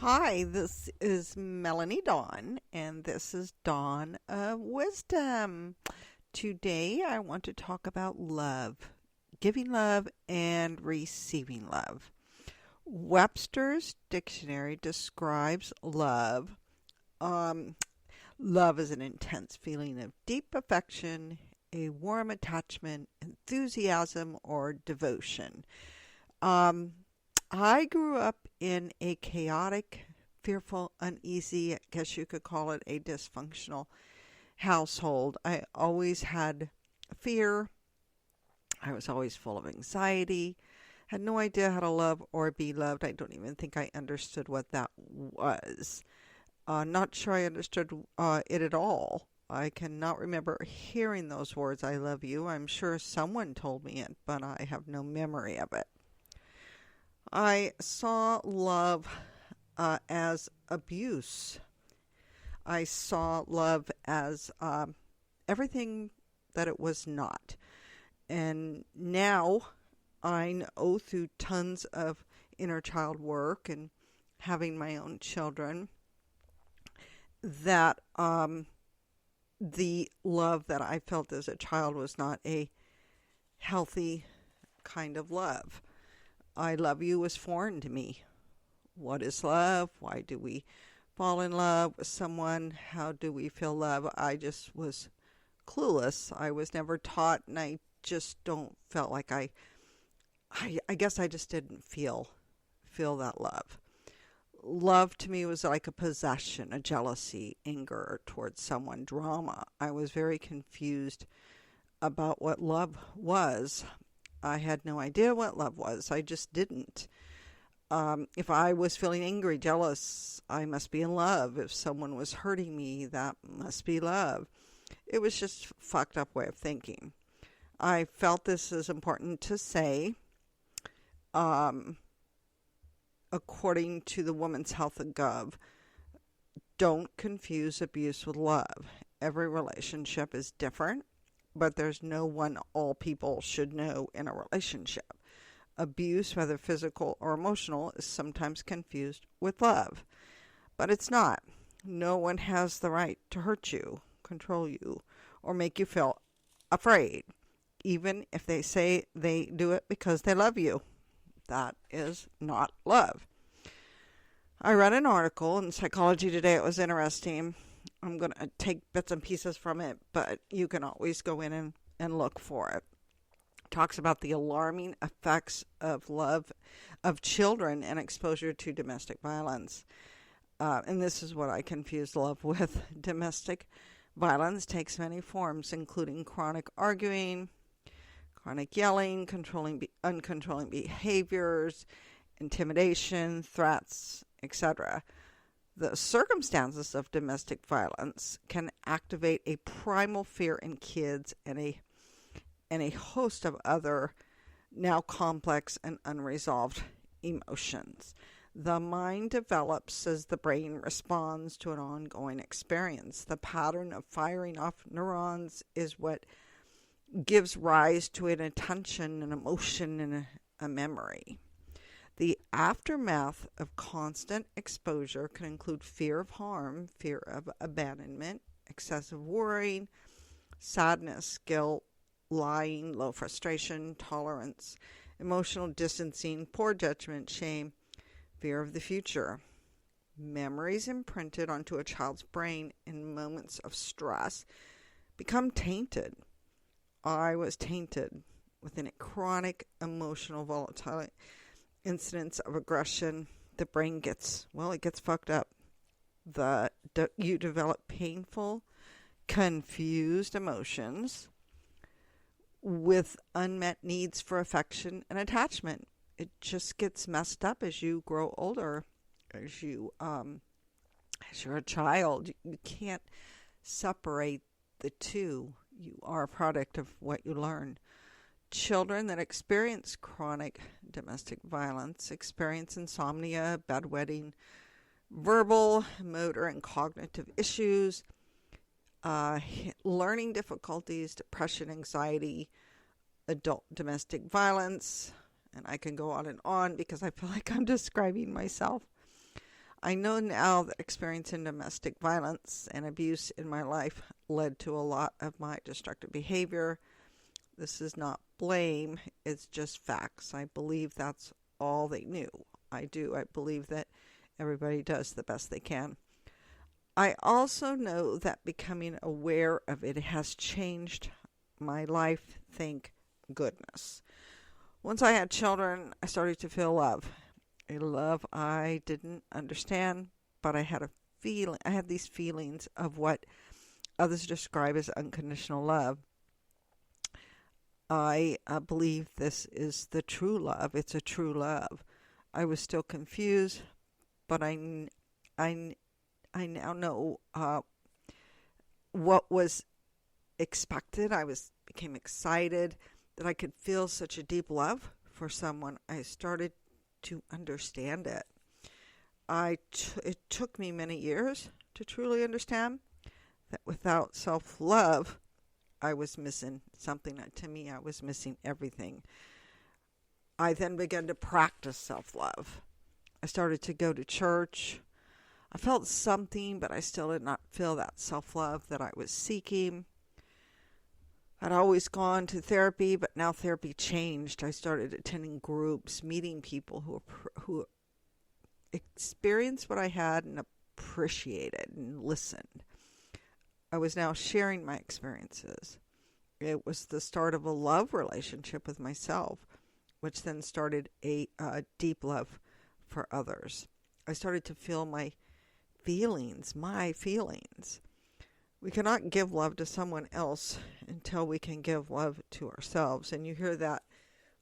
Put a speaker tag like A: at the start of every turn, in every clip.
A: Hi, this is Melanie Dawn, and this is Dawn of Wisdom. Today, I want to talk about love, giving love and receiving love. Webster's dictionary describes love. Um, Love is an intense feeling of deep affection, a warm attachment, enthusiasm, or devotion. Um, I grew up in a chaotic, fearful, uneasy, I guess you could call it a dysfunctional household. I always had fear. I was always full of anxiety. Had no idea how to love or be loved. I don't even think I understood what that was. Not sure I understood it at all. I cannot remember hearing those words, I love you. I'm sure someone told me it, but I have no memory of it. I saw love as abuse. I saw love as everything that it was not. And now I know through tons of inner child work and having my own children that the love that I felt as a child was not a healthy kind of love. I love you was foreign to me. What is love? Why do we fall in love with someone? How do we feel love? I just was clueless. I was never taught, and I just don't felt like I guess I just didn't feel that love. Love to me was like a possession, a jealousy, anger towards someone, drama. I was very confused about what love was. I had no idea what love was. I just didn't. If I was feeling angry, jealous, I must be in love. If someone was hurting me, that must be love. It was just a fucked up way of thinking. I felt this is important to say. According to the Women's Health and Gov, don't confuse abuse with love. Every relationship is different, but there's no one all people should know in a relationship. Abuse, whether physical or emotional, is sometimes confused with love, but it's not. No one has the right to hurt you, control you, or make you feel afraid, even if they say they do it because they love you. That is not love. I read an article in Psychology Today. It was interesting. I'm going to take bits and pieces from it, but you can always go in and look for it. It talks about the alarming effects of love of children and exposure to domestic violence. And this is what I confused love with. Domestic violence takes many forms, including chronic arguing, chronic yelling, uncontrolling behaviors, intimidation, threats, etc. The circumstances of domestic violence can activate a primal fear in kids and a host of other now complex and unresolved emotions. The mind develops as the brain responds to an ongoing experience. The pattern of firing off neurons is what gives rise to an attention, an emotion, and a memory. The aftermath of constant exposure can include fear of harm, fear of abandonment, excessive worrying, sadness, guilt, lying, low frustration, tolerance, emotional distancing, poor judgment, shame, fear of the future. Memories imprinted onto a child's brain in moments of stress become tainted. I was tainted with a chronic emotional volatile incidents of aggression. The brain gets fucked up. You develop painful, confused emotions with unmet needs for affection and attachment. It just gets messed up as you grow older. As you're a child, you can't separate the two. You are a product of what you learn. Children that experience chronic domestic violence experience insomnia, bedwetting, verbal, motor, and cognitive issues, learning difficulties, depression, anxiety, adult domestic violence, and I can go on and on because I feel like I'm describing myself. I know now that experiencing domestic violence and abuse in my life led to a lot of my destructive behavior. This is not blame, it's just facts. I believe that's all they knew. I do. I believe that everybody does the best they can. I also know that becoming aware of it has changed my life, thank goodness. Once I had children, I started to feel love. A love I didn't understand, but I had these feelings of what others describe as unconditional love. I believe this is the true love. It's a true love. I was still confused, but I now know what was expected. Became excited that I could feel such a deep love for someone. I started to understand it. It took me many years to truly understand that without self-love, I was missing something. To me, I was missing everything. I then began to practice self-love. I started to go to church. I felt something, but I still did not feel that self-love that I was seeking. I'd always gone to therapy, but now therapy changed. I started attending groups, meeting people who experienced what I had and appreciated and listened. I was now sharing my experiences. It was the start of a love relationship with myself, which then started a deep love for others. I started to feel my feelings. We cannot give love to someone else until we can give love to ourselves. And you hear that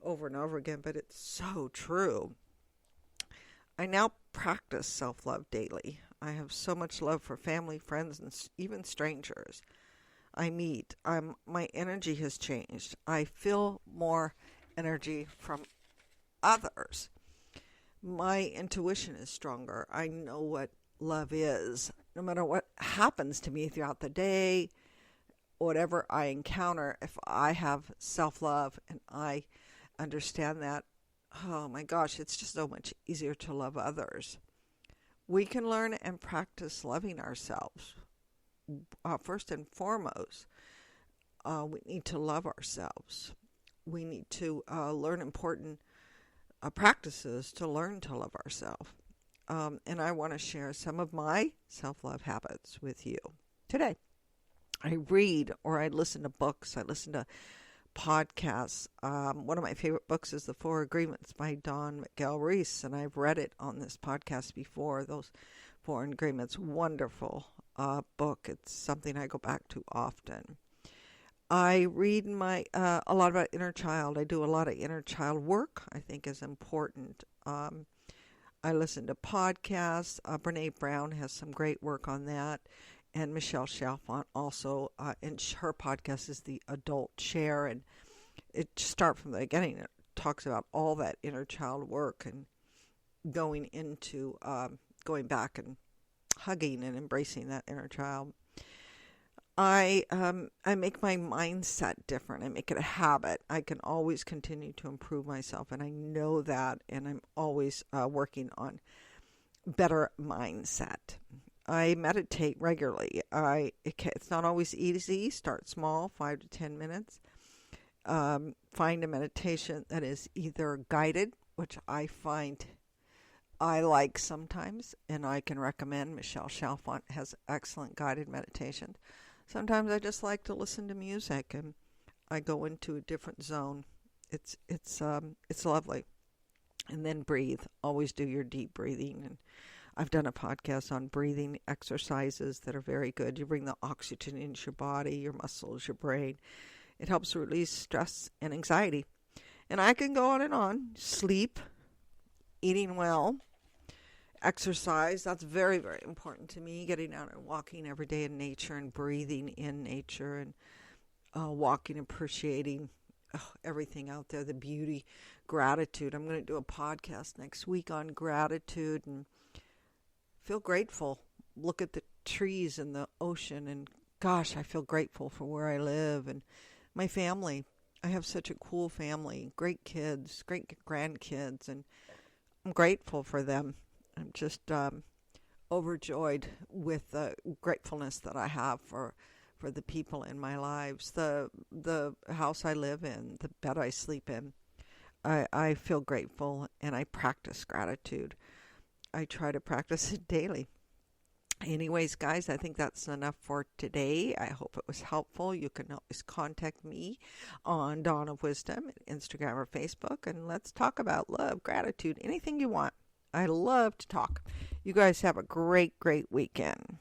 A: over and over again, but it's so true. I now practice self-love daily. I have so much love for family, friends, and even strangers I meet. My energy has changed. I feel more energy from others. My intuition is stronger. I know what love is. No matter what happens to me throughout the day, whatever I encounter, if I have self-love and I understand that, oh my gosh, it's just so much easier to love others. We can learn and practice loving ourselves. First and foremost, we need to love ourselves. We need to learn important practices to learn to love ourselves. And I want to share some of my self-love habits with you today. I read or I listen to books. I listen to podcasts. One of my favorite books is The Four Agreements by Don Miguel Ruiz, and I've read it on this podcast before. Those Four Agreements, wonderful book. It's something I go back to often. I read a lot about inner child. I do a lot of inner child work. I think is important. I listen to podcasts. Brene Brown has some great work on that. And Michelle Chalfant also, and her podcast is The Adult Chair. And it starts from the beginning. It talks about all that inner child work and going back and hugging and embracing that inner child. I make my mindset different. I make it a habit. I can always continue to improve myself, and I know that, and I'm always working on better mindset. I meditate regularly. It's not always easy. Start small, 5 to 10 minutes. Find a meditation that is either guided, which I find I like sometimes, and I can recommend. Michelle Chalfant has excellent guided meditation. Sometimes I just like to listen to music, and I go into a different zone. It's lovely. And then breathe. Always do your deep breathing. And I've done a podcast on breathing exercises that are very good. You bring the oxygen into your body, your muscles, your brain. It helps release stress and anxiety. And I can go on and on. Sleep, eating well, exercise. That's very, very important to me. Getting out and walking every day in nature and breathing in nature and walking, appreciating everything out there, the beauty, gratitude. I'm going to do a podcast next week on gratitude and feel grateful. Look at the trees and the ocean, and gosh, I feel grateful for where I live and my family. I have such a cool family, great kids, great grandkids, and I'm grateful for them. I'm just overjoyed with the gratefulness that I have for the people in my lives, the house I live in, the bed I sleep in. I feel grateful, and I practice gratitude. I try to practice it daily. Anyways, guys, I think that's enough for today. I hope it was helpful. You can always contact me on Dawn of Wisdom, Instagram or Facebook, and let's talk about love, gratitude, anything you want. I love to talk. You guys have a great, great weekend.